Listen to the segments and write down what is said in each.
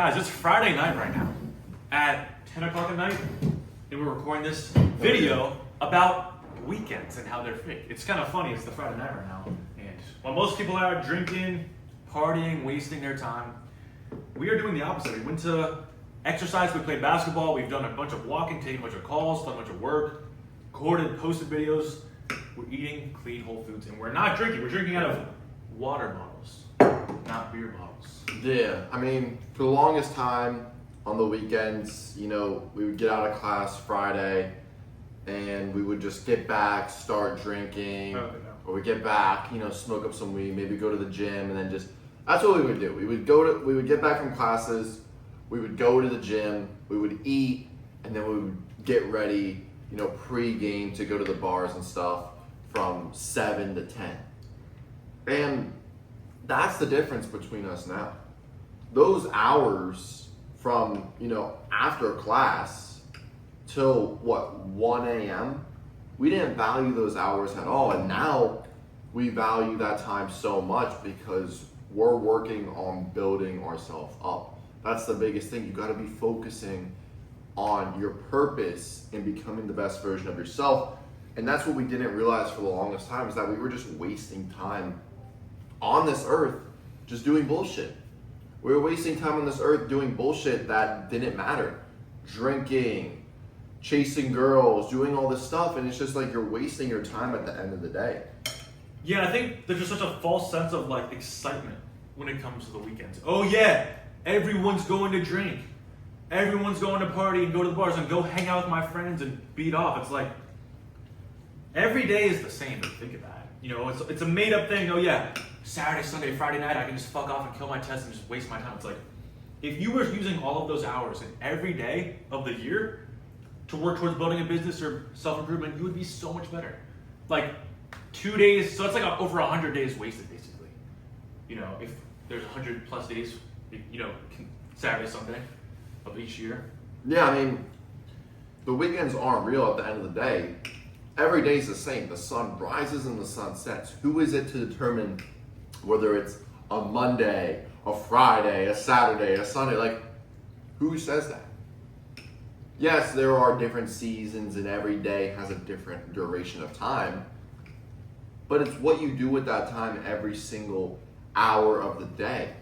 Guys, it's Friday night right now at 10 o'clock at night, and we're recording this video about weekends and how they're fake. It's kind of funny, it's the Friday night right now, and while most people are out drinking, partying, wasting their time, we are doing the opposite. We went to exercise, we played basketball, we've done a bunch of walking, taken a bunch of calls, done a bunch of work, recorded, posted videos. We're eating clean whole foods, and we're not drinking. We're drinking out of water bottles, not beer bottles. Yeah, I mean, for the longest time on the weekends, we would get out of class Friday and we would just get back, start drinking, or we get back, smoke up some weed, maybe go to the gym, and then that's what we would do. We would get back from classes, we would go to the gym, we would eat, and then we would get ready, pre-game to go to the bars and stuff from 7 to 10. And that's the difference between us now. Those hours from, after class till 1 a.m., we didn't value those hours at all. And now we value that time so much because we're working on building ourselves up. That's the biggest thing. You got to be focusing on your purpose and becoming the best version of yourself. And that's what we didn't realize for the longest time, is that we were just wasting time on this earth just doing bullshit. We were wasting time on this earth doing bullshit that didn't matter. Drinking, chasing girls, doing all this stuff, and it's just like you're wasting your time at the end of the day. Yeah, I think there's just such a false sense of excitement when it comes to the weekends. Oh yeah, everyone's going to drink. Everyone's going to party and go to the bars and go hang out with my friends and beat off. It's like, every day is the same if you think about it. It's a made up thing. Oh yeah, Saturday, Sunday, Friday night, I can just fuck off and kill my test and just waste my time. It's like, if you were using all of those hours in every day of the year to work towards building a business or self-improvement, you would be so much better. 2 days, so it's over 100 days wasted basically. If there's 100 plus days, Saturday, Sunday of each year. Yeah, I mean, the weekends aren't real at the end of the day. Every day is the same. The sun rises and the sun sets. Who is it to determine whether it's a Monday, a Friday, a Saturday, a Sunday? Who says that? Yes, there are different seasons and every day has a different duration of time. But it's what you do with that time every single hour of the day.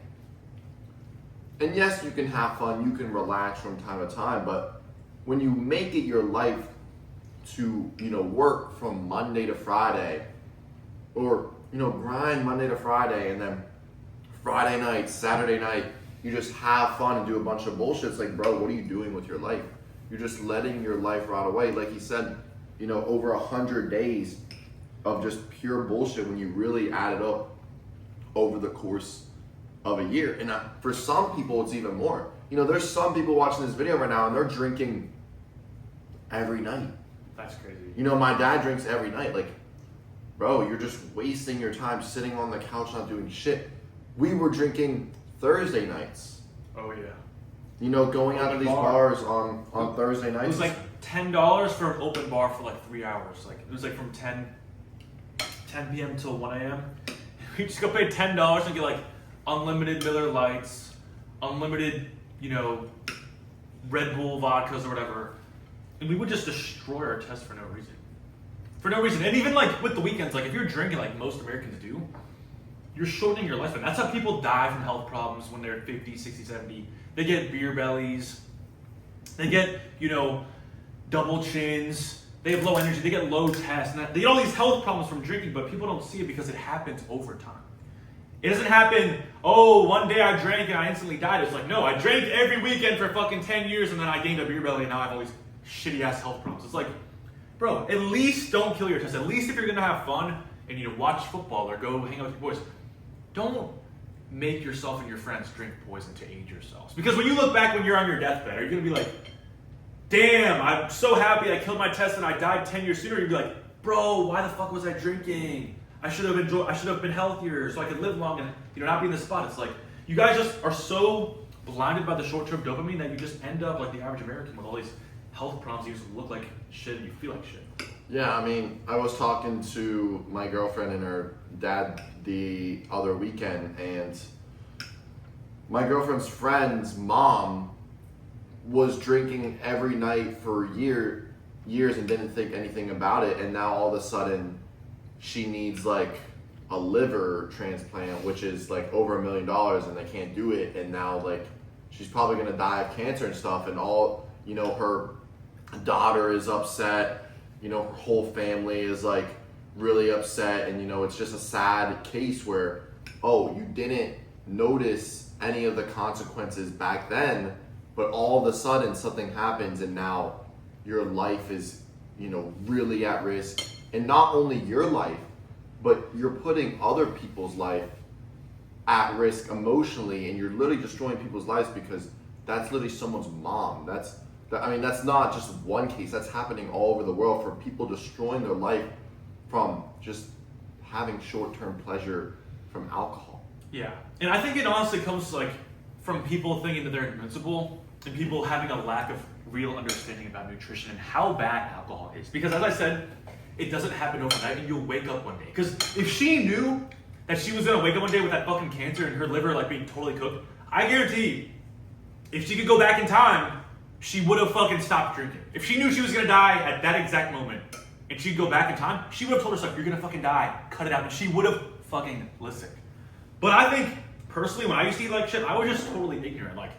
And yes, you can have fun, you can relax from time to time, but when you make it your life to, work from Monday to Friday, or, grind Monday to Friday, and then Friday night, Saturday night, you just have fun and do a bunch of bullshit. It's like, bro, what are you doing with your life? You're just letting your life rot away. Like he said, over 100 days of just pure bullshit when you really add it up over the course of a year. And for some people, it's even more. There's some people watching this video right now and they're drinking every night. That's crazy. My dad drinks every night. Bro, you're just wasting your time sitting on the couch not doing shit. We were drinking Thursday nights. Oh yeah. Going out to these bars on Thursday nights. It was $10 for an open bar for 3 hours. It was from 10 p.m. till 1 a.m. We just go pay $10 and get unlimited Miller Lights, unlimited, Red Bull vodkas or whatever. And we would just destroy our tests for no reason. For no reason. And even with the weekends, if you're drinking most Americans do, you're shortening your lifespan. That's how people die from health problems when they're 50, 60, 70. They get beer bellies. They get, double chins. They have low energy. They get low tests. And they get all these health problems from drinking, but people don't see it because it happens over time. It doesn't happen, one day I drank and I instantly died. It's no, I drank every weekend for fucking 10 years and then I gained a beer belly and now I have all these shitty ass health problems. It's bro, at least don't kill your test. At least if you're gonna have fun and watch football or go hang out with your boys, don't make yourself and your friends drink poison to age yourselves. Because when you look back when you're on your deathbed, are you gonna be damn, I'm so happy I killed my test and I died 10 years sooner? You'd be bro, why the fuck was I drinking? I should have been healthier so I could live long and not be in this spot. It's you guys just are so blinded by the short-term dopamine that you just end up like the average American with all these health problems. You just look like shit and you feel like shit. Yeah, I mean, I was talking to my girlfriend and her dad the other weekend, and my girlfriend's friend's mom was drinking every night for years and didn't think anything about it, and now all of a sudden she needs like a liver transplant, which is like over $1 million, and they can't do it, and now like she's probably gonna die of cancer and stuff, and all, you know, her daughter is upset, you know, her whole family is like really upset, and you know, it's just a sad case where, oh, you didn't notice any of the consequences back then, but all of a sudden something happens and now your life is, you know, really at risk. And not only your life, but you're putting other people's life at risk emotionally, and you're literally destroying people's lives because that's literally someone's mom. That's not just one case. That's happening all over the world for people destroying their life from just having short-term pleasure from alcohol. Yeah, and I think it honestly comes like from people thinking that they're invincible and people having a lack of real understanding about nutrition and how bad alcohol is. Because as I said, it doesn't happen overnight, and you'll wake up one day. Because if she knew that she was gonna wake up one day with that fucking cancer and her liver like being totally cooked, I guarantee if she could go back in time, she would have fucking stopped drinking. If she knew she was gonna die at that exact moment and she'd go back in time, she would have told herself, you're gonna fucking die, cut it out, and she would have fucking listened. But I think, personally, when I used to eat like shit, I was just totally ignorant. Like,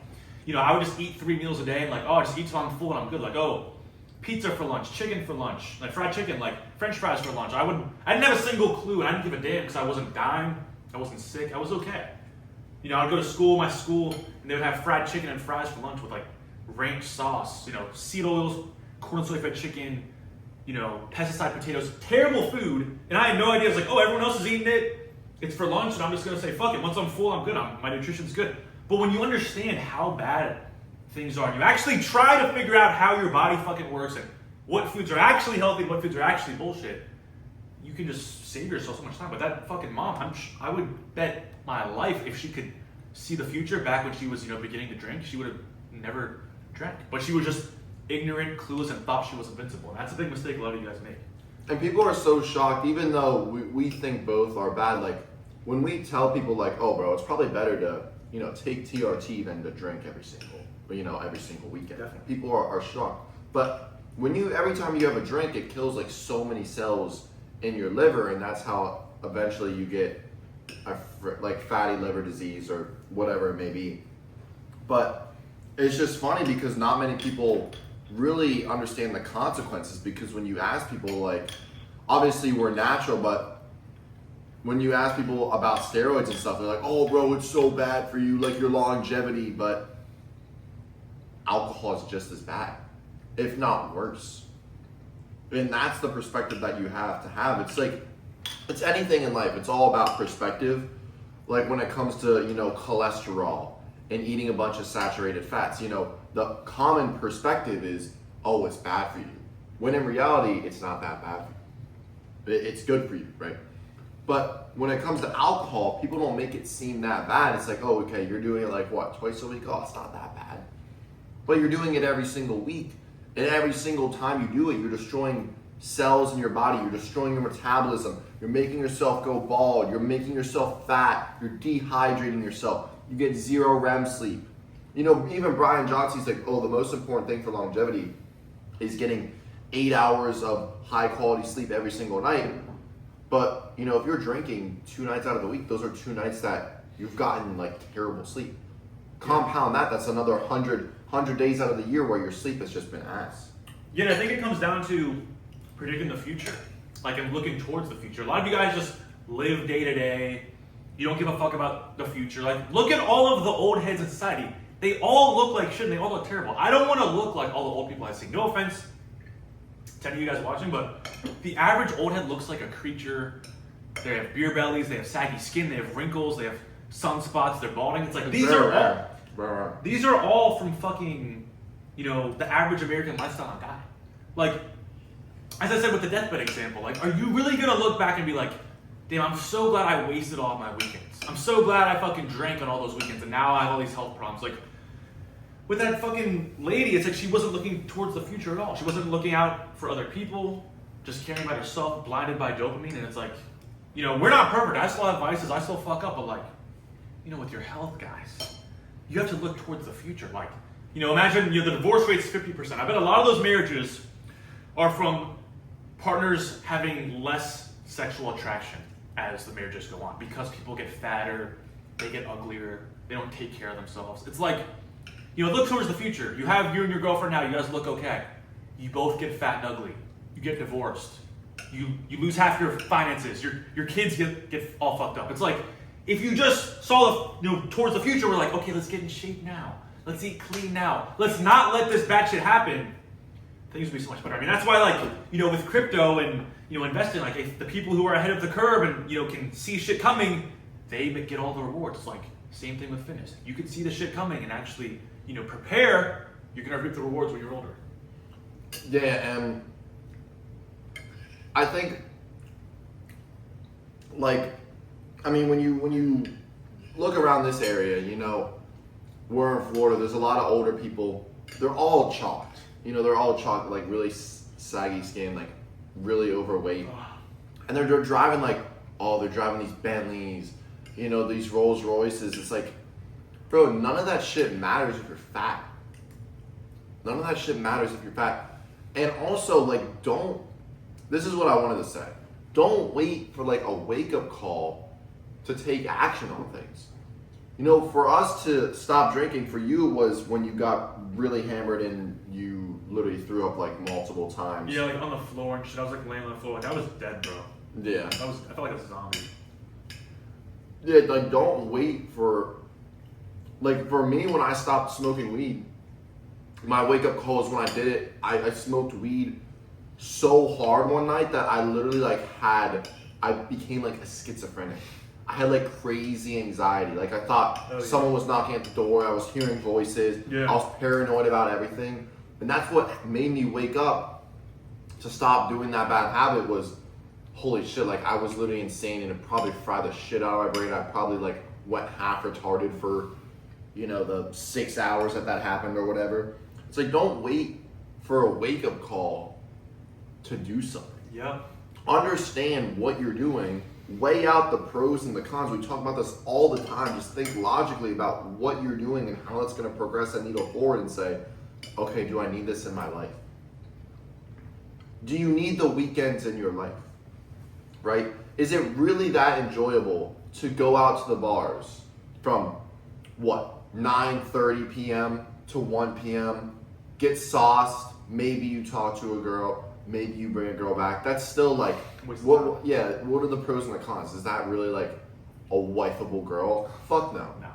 you know, I would just eat 3 meals a day and like, oh, I just eat till I'm full and I'm good. Like, oh, pizza for lunch, chicken for lunch, like fried chicken, like French fries for lunch. I didn't have a single clue, and I didn't give a damn because I wasn't dying, I wasn't sick, I was okay. You know, I'd go to school, my school, and they would have fried chicken and fries for lunch with like ranch sauce, you know, seed oils, corn soy fed chicken, you know, pesticide potatoes, terrible food. And I had no idea. I was like, oh, everyone else is eating it. It's for lunch, and I'm just gonna say, fuck it. Once I'm full, I'm good. My nutrition's good. But when you understand how bad things are, and you actually try to figure out how your body fucking works and what foods are actually healthy and what foods are actually bullshit, you can just save yourself so much time. But that fucking mom, I would bet my life if she could see the future back when she was, you know, beginning to drink, she would have never drank. But she was just ignorant, clueless, and thought she was invincible. And that's a big mistake a lot of you guys make. And people are so shocked, even though we think both are bad. Like when we tell people, like, oh, bro, it's probably better to, you know, take TRT than to drink every single weekend. Definitely. People are shocked. But every time you have a drink, it kills like so many cells in your liver, and that's how eventually you get like fatty liver disease or whatever it may be. But it's just funny because not many people really understand the consequences, because when you ask people, like, obviously we're natural, but when you ask people about steroids and stuff, they're like, oh bro, it's so bad for you, like your longevity. But alcohol is just as bad, if not worse. And that's the perspective that you have to have. It's like, it's anything in life, it's all about perspective. Like when it comes to, you know, cholesterol and eating a bunch of saturated fats, you know, the common perspective is, oh, it's bad for you. When in reality, it's not that bad for you. It's good for you, right? But when it comes to alcohol, people don't make it seem that bad. It's like, oh, okay, you're doing it like what, twice a week? Oh, it's not that bad. But you're doing it every single week. And every single time you do it, you're destroying cells in your body. You're destroying your metabolism. You're making yourself go bald. You're making yourself fat. You're dehydrating yourself. You get 0 REM sleep. You know, even Brian Johnson's like, oh, the most important thing for longevity is getting 8 hours of high quality sleep every single night. But, you know, if you're drinking 2 nights out of the week, those are 2 nights that you've gotten like terrible sleep. Compound that's another 100 days out of the year where your sleep has just been ass. Yeah, I think it comes down to predicting the future. Like, and looking towards the future. A lot of you guys just live day to day. You don't give a fuck about the future. Like, look at all of the old heads in society. They all look like shit and they all look terrible. I don't want to look like all the old people I see. No offense to any of you guys watching, but the average old head looks like a creature. They have beer bellies, they have saggy skin, they have wrinkles, they have sunspots, they're balding. It's like, these are all from fucking, you know, the average American lifestyle and diet. Like, as I said with the deathbed example, like, are you really gonna look back and be like, damn, I'm so glad I wasted all of my weekends. I'm so glad I fucking drank on all those weekends and now I have all these health problems. Like, with that fucking lady, it's like she wasn't looking towards the future at all. She wasn't looking out for other people, just caring about herself, blinded by dopamine. And it's like, you know, we're not perfect. I still have vices, I still fuck up, but like, you know, with your health, guys, you have to look towards the future. Like, imagine the divorce rate's 50%. I bet a lot of those marriages are from partners having less sexual attraction as the marriages go on because people get fatter, they get uglier, they don't take care of themselves. It's like, look towards the future. You and your girlfriend now, you guys look okay. You both get fat and ugly. You get divorced. You lose half your finances. Your kids get all fucked up. It's like, if you just saw towards the future, we're like, okay, let's get in shape now. Let's eat clean now. Let's not let this bad shit happen. Things will be so much better. I mean, that's why, like, with crypto and, investing, like, if the people who are ahead of the curve and, can see shit coming, they get all the rewards. It's like, same thing with fitness. You can see the shit coming and actually, prepare, you're going to reap the rewards when you're older. Yeah, and I think, like, I mean, when you look around this area, we're in Florida, there's a lot of older people. They're all chalked. They're all chalked, like, really saggy skin, like, really overweight. And they're driving, like, they're driving these Bentleys, these Rolls Royces. It's like, bro, none of that shit matters if you're fat. None of that shit matters if you're fat. And also, like, this is what I wanted to say. Don't wait for, like, a wake-up call to take action on things. For us to stop drinking, for you, was when you got really hammered and you literally threw up, like, multiple times. Yeah, like, on the floor and shit. I was, like, laying on the floor. Like, I was dead, bro. Yeah. I felt like a zombie. Yeah, like, don't wait for... Like, for me, when I stopped smoking weed, my wake-up call is when I did it. I smoked weed so hard one night that I literally, like, I became, like, a schizophrenic. I had, like, crazy anxiety. Like, I thought someone was knocking at the door. I was hearing voices. Yeah. I was paranoid about everything. And that's what made me wake up to stop doing that bad habit was, holy shit, like, I was literally insane and it probably fried the shit out of my brain. I probably, like, went half retarded for, the 6 hours that happened or whatever. It's like, don't wait for a wake-up call to do something. Yeah. Understand what you're doing. Weigh out the pros and the cons. We talk about this all the time. Just think logically about what you're doing and how it's going to progress that needle forward and say, okay, do I need this in my life? Do you need the weekends in your life? Right? Is it really that enjoyable to go out to the bars from, 9:30 p.m. to 1 p.m., get sauced, maybe you talk to a girl, maybe you bring a girl back. That's still like, what are the pros and the cons? Is that really like a wifeable girl? Fuck no. No.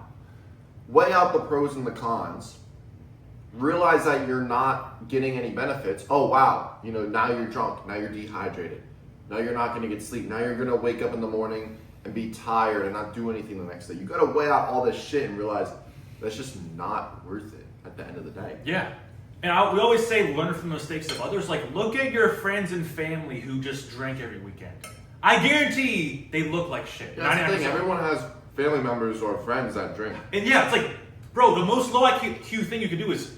Weigh out the pros and the cons. Realize that you're not getting any benefits. Oh wow, now you're drunk, now you're dehydrated. Now you're not gonna get sleep. Now you're gonna wake up in the morning and be tired and not do anything the next day. You gotta weigh out all this shit and realize that's just not worth it at the end of the day. Yeah. And we always say learn from the mistakes of others. Like, look at your friends and family who just drink every weekend. I guarantee they look like shit. Yeah, that's the thing. Everyone has family members or friends that drink. And yeah, it's like, bro, the most low IQ thing you can do is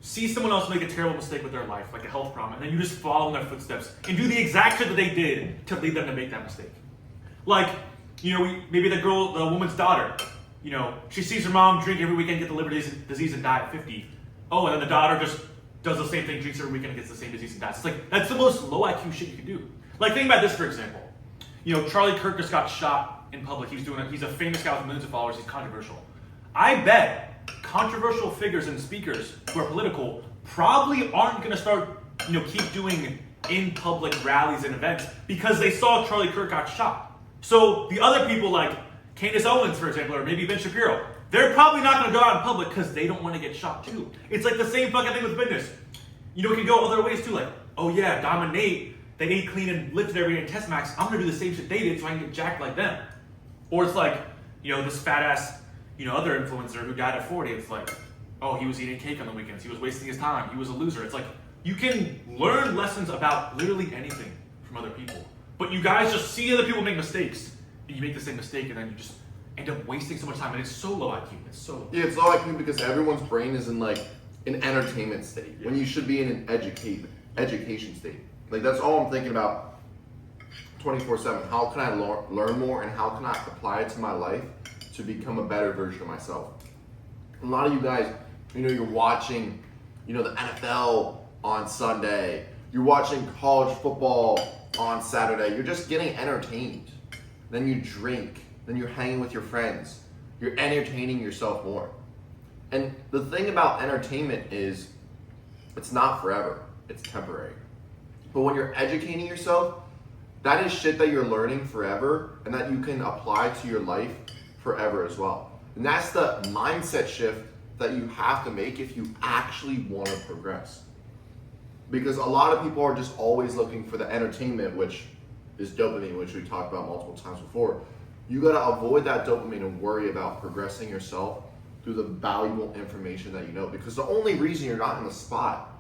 see someone else make a terrible mistake with their life, like a health problem, and then you just follow in their footsteps and do the exact shit that they did to lead them to make that mistake. Like, maybe the woman's daughter, she sees her mom drink every weekend, get the liver disease, and die at 50. Oh, and then the daughter just does the same thing, drinks every weekend, and gets the same disease and dies. It's like, that's the most low IQ shit you can do. Like, think about this, for example. Charlie Kirk just got shot in public. He's a famous guy with millions of followers. He's controversial. I bet controversial figures and speakers who are political probably aren't going to start, keep doing in public rallies and events because they saw Charlie Kirk got shot. So the other people like Candace Owens, for example, or maybe Ben Shapiro, they're probably not going to go out in public because they don't want to get shot too. It's like the same fucking thing with fitness. It can go other ways too. Like, oh yeah, Dom and Nate, they ate clean and lifted every day in test max. I'm going to do the same shit they did so I can get jacked like them. Or it's like, this fat ass, other influencer who died at 40. It's like, oh, he was eating cake on the weekends. He was wasting his time. He was a loser. It's like, you can learn lessons about literally anything from other people. But you guys just see other people make mistakes, and you make the same mistake, and then you just end up wasting so much time. And it's so low IQ. It's so low. Yeah, it's low IQ because everyone's brain is in like an entertainment state when you should be in an education state. Like, that's all I'm thinking about 24/7. How can I learn more, and how can I apply it to my life to become a better version of myself? A lot of you guys, you're watching, the NFL on Sunday. You're watching college football on Saturday. You're just getting entertained. Then you drink. Then you're hanging with your friends. You're entertaining yourself more. And the thing about entertainment is it's not forever. It's temporary. But when you're educating yourself, that is shit that you're learning forever and that you can apply to your life forever as well. And that's the mindset shift that you have to make if you actually want to progress. Because a lot of people are just always looking for the entertainment, which is dopamine, which we talked about multiple times before. You got to avoid that dopamine and worry about progressing yourself through the valuable information that you know. Because the only reason you're not in the spot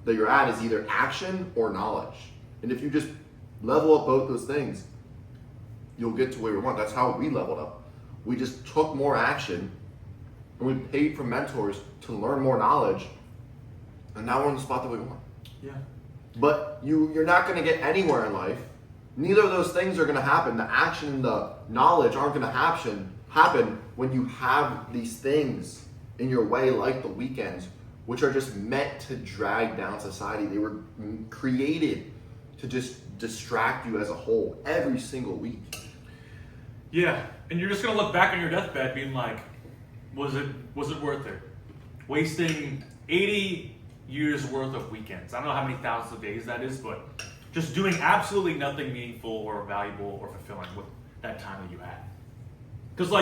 that you're at is either action or knowledge. And if you just level up both those things, you'll get to where we want. That's how we leveled up. We just took more action and we paid for mentors to learn more knowledge, and now we're in the spot that we want. Yeah. But you're not going to get anywhere in life. Neither of those things are going to happen. The action and the knowledge aren't going to happen when you have these things in your way, like the weekends, which are just meant to drag down society. They were created to just distract you as a whole every single week. Yeah, and you're just gonna look back on your deathbed being like, was it worth it? Wasting 80 years worth of weekends. I don't know how many thousands of days that is, but just doing absolutely nothing meaningful or valuable or fulfilling with that time that you had. Because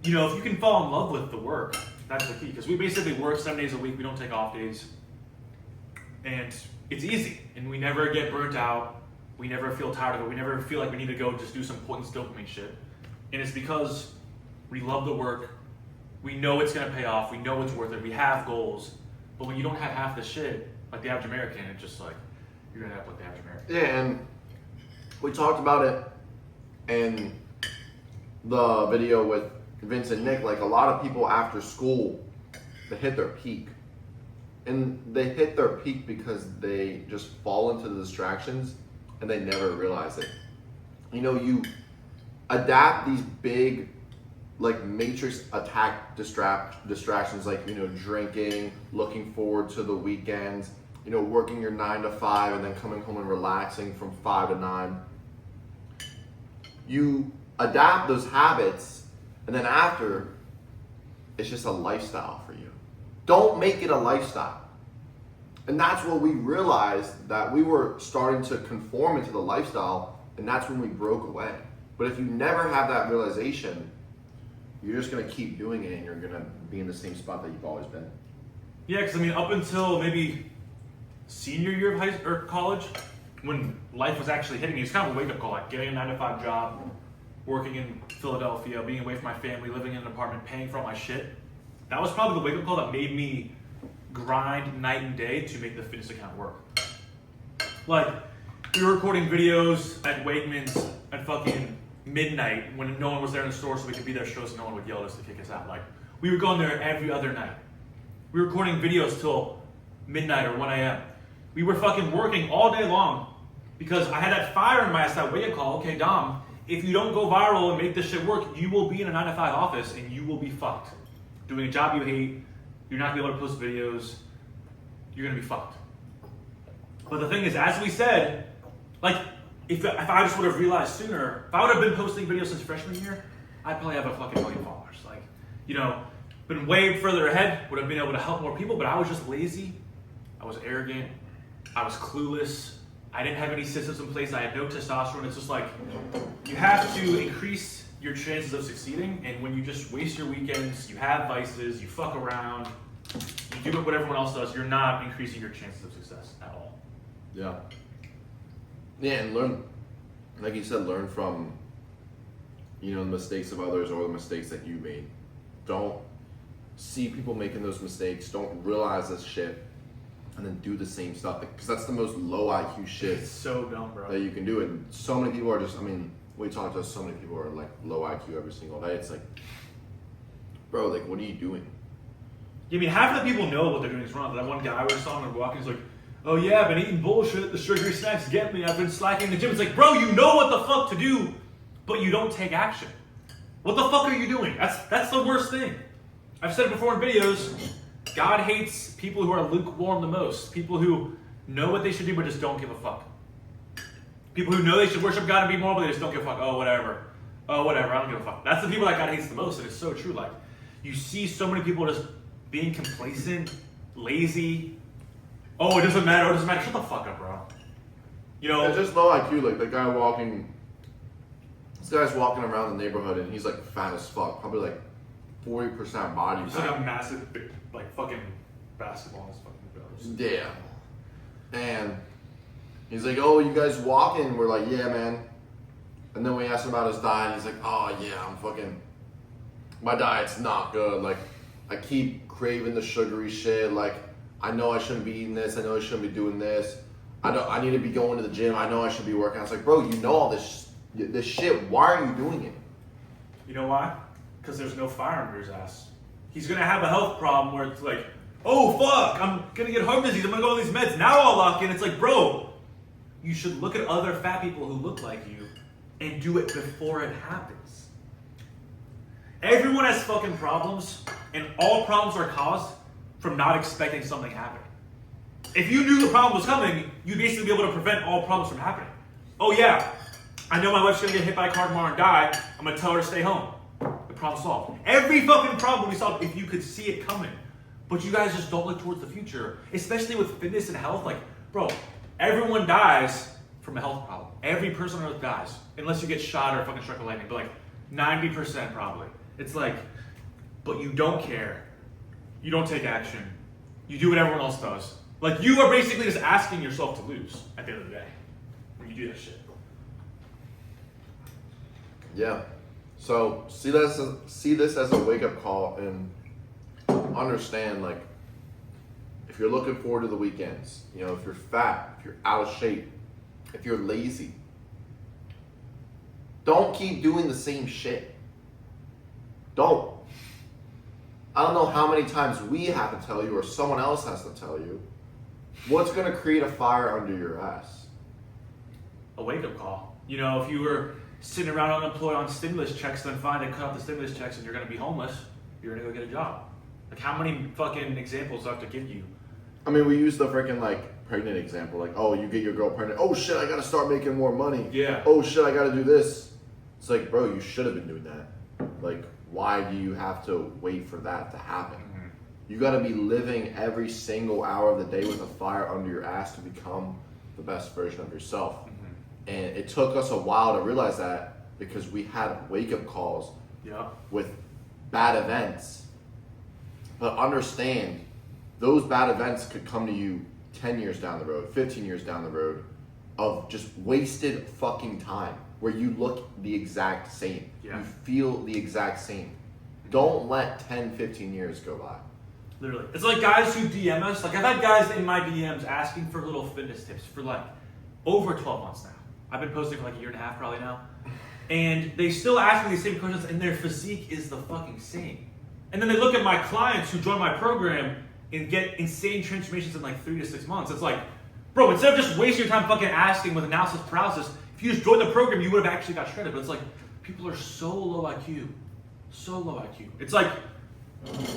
if you can fall in love with the work, that's the key. Because we basically work 7 days a week. We don't take off days. And it's easy. And we never get burnt out. We never feel tired of it. We never feel like we need to go just do some pointless dopamine shit. And it's because we love the work. We know it's going to pay off. We know it's worth it. We have goals. But when you don't have half the shit, like the average American, it's just like, you're going to end up like the average American. Yeah, and we talked about it in the video with Vince and Nick. Like, a lot of people after school, they hit their peak. And they hit their peak because they just fall into the distractions and they never realize it. You adapt these big, like, matrix attack distractions, like, drinking, looking forward to the weekends, working your 9 to 5 and then coming home and relaxing from 5 to 9. You adapt those habits, and then after, it's just a lifestyle for you. Don't make it a lifestyle. And that's what we realized, that we were starting to conform into the lifestyle, and that's when we broke away. But if you never have that realization, you're just going to keep doing it and you're going to be in the same spot that you've always been. Yeah, because up until maybe senior year of college, when life was actually hitting me, it's kind of a wake-up call, like getting a 9 to 5 job, working in Philadelphia, being away from my family, living in an apartment, paying for all my shit. That was probably the wake-up call that made me grind night and day to make the fitness account work. Like, we were recording videos at Wakeman's at fucking midnight when no one was there in the store, so we could be there shows and no one would yell at us to kick us out. Like, we would go in there every other night. We were recording videos till midnight or 1 a.m. We were fucking working all day long because I had that fire in my ass, that wake-up call. Okay, Dom, if you don't go viral and make this shit work, you will be in a 9 to 5 office and you will be fucked. Doing a job you hate, you're not gonna be able to post videos, you're gonna be fucked. But the thing is, as we said, like, if I just would have realized sooner, if I would have been posting videos since freshman year, I'd probably have a fucking million followers. Like, been way further ahead, would have been able to help more people, but I was just lazy, I was arrogant, I was clueless, I didn't have any systems in place, I had no testosterone. It's just like, you have to increase your chances of succeeding, and when you just waste your weekends, you have vices, you fuck around, you do what everyone else does, you're not increasing your chances of success at all. Yeah. Yeah, and learn, like you said, learn from, the mistakes of others or the mistakes that you made. Don't see people making those mistakes, don't realize this shit, and then do the same stuff, because that's the most low IQ shit. It's so dumb, bro. That you can do, and so many people are just, we talk to so many people who are like low IQ every single day. It's like, bro, like, what are you doing? Half the people know what they're doing is wrong. That one guy we saw him walking, he's like, oh yeah, I've been eating bullshit, the sugary snacks get me, I've been slacking in the gym. It's like, bro, you know what the fuck to do, but you don't take action. What the fuck are you doing? That's the worst thing. I've said it before in videos, God hates people who are lukewarm the most. People who know what they should do but just don't give a fuck. People who know they should worship God and be moral but they just don't give a fuck. Oh, whatever. Oh, whatever. I don't give a fuck. That's the people that God hates the most, and it's so true. Like, you see so many people just being complacent, lazy. Oh, it doesn't matter. It doesn't matter. Shut the fuck up, bro. You know, it's just low IQ. Like the guy walking. This guy's walking around the neighborhood and he's like fat as fuck. Probably like 40% body he's fat. like a massive, big, like fucking basketball in his fucking belly. Yeah. And he's like, "Oh, you guys walking?" We're like, "Yeah, man." And then we asked him about his diet. He's like, "Oh yeah, my diet's not good. Like, I keep craving the sugary shit. Like, I know I shouldn't be eating this. I know I shouldn't be doing this. I need to be going to the gym. I know I should be working." I was like, "Bro, you know all this shit. Why are you doing it?" You know why? Because there's no fire under his ass. He's gonna have a health problem where it's like, oh fuck, I'm gonna get heart disease. I'm gonna go on these meds. Now I'll lock in. It's like, bro, you should look at other fat people who look like you and do it before it happens. Everyone has fucking problems, and all problems are caused from not expecting something happening. If you knew the problem was coming, you'd basically be able to prevent all problems from happening. Oh yeah, I know my wife's gonna get hit by a car tomorrow and die. I'm gonna tell her to stay home. The problem solved. Every fucking problem we solved if you could see it coming. But you guys just don't look towards the future, especially with fitness and health. Like, bro, everyone dies from a health problem. Every person on earth dies, unless you get shot or fucking struck with lightning. But like 90% probably. It's like, but you don't care. You don't take action. You do what everyone else does. Like, you are basically just asking yourself to lose at the end of the day when you do that shit. Yeah. So see this as a wake-up call and understand, like, if you're looking forward to the weekends, you know, if you're fat, if you're out of shape, if you're lazy, don't keep doing the same shit. Don't. I don't know how many times we have to tell you or someone else has to tell you what's going to create a fire under your ass. A wake-up call. You know, if you were sitting around unemployed on stimulus checks, then fine, they cut off the stimulus checks and you're going to be homeless, you're going to go get a job. Like, how many fucking examples do I have to give you? I mean, we use the freaking, like, pregnant example. Like, oh, you get your girl pregnant. Oh, shit, I got to start making more money. Yeah. Oh, shit, I got to do this. It's like, bro, you should have been doing that. Like, why do you have to wait for that to happen? Mm-hmm. You got to be living every single hour of the day with a fire under your ass to become the best version of yourself. Mm-hmm. And it took us a while to realize that because we had wake-up calls with bad events. But understand, those bad events could come to you 10 years down the road, 15 years down the road of just wasted fucking time where you look the exact same. Yeah. You feel the exact same. Don't let 10, 15 years go by. Literally. It's like guys who DM us. Like, I've had guys in my DMs asking for little fitness tips for like over 12 months now. I've been posting for like a year and a half probably now. And they still ask me these same questions and their physique is the fucking same. And then they look at my clients who join my program and get insane transformations in like 3 to 6 months. It's like, bro, instead of just wasting your time fucking asking with analysis paralysis, if you just joined the program, you would have actually got shredded. But it's like, people are so low IQ. So low IQ. It's like,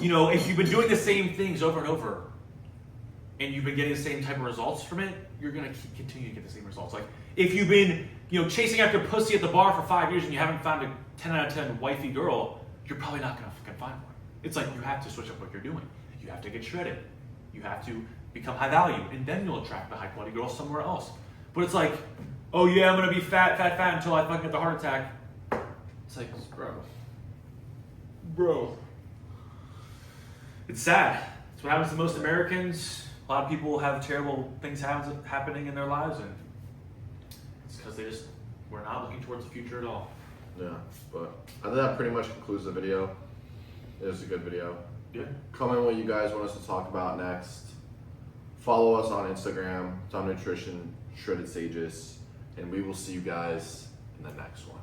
you know, if you've been doing the same things over and over and you've been getting the same type of results from it, you're going to continue to get the same results. Like, if you've been, you know, chasing after pussy at the bar for 5 years and you haven't found a 10 out of 10 wifey girl, you're probably not going to fucking find one. It's like, you have to switch up what you're doing. You have to get shredded. You have to become high value, and then you'll attract the high quality girl somewhere else. But it's like, oh yeah, I'm gonna be fat until I fucking get the heart attack. It's like, bro. It's sad. It's what happens to most Americans. A lot of people have terrible things happening in their lives, and it's because we're not looking towards the future at all. Yeah, but I think that pretty much concludes the video. It was a good video. Yeah. Comment what you guys want us to talk about next. Follow us on Instagram, Tom Nutrition, Shredded Sages, and we will see you guys in the next one.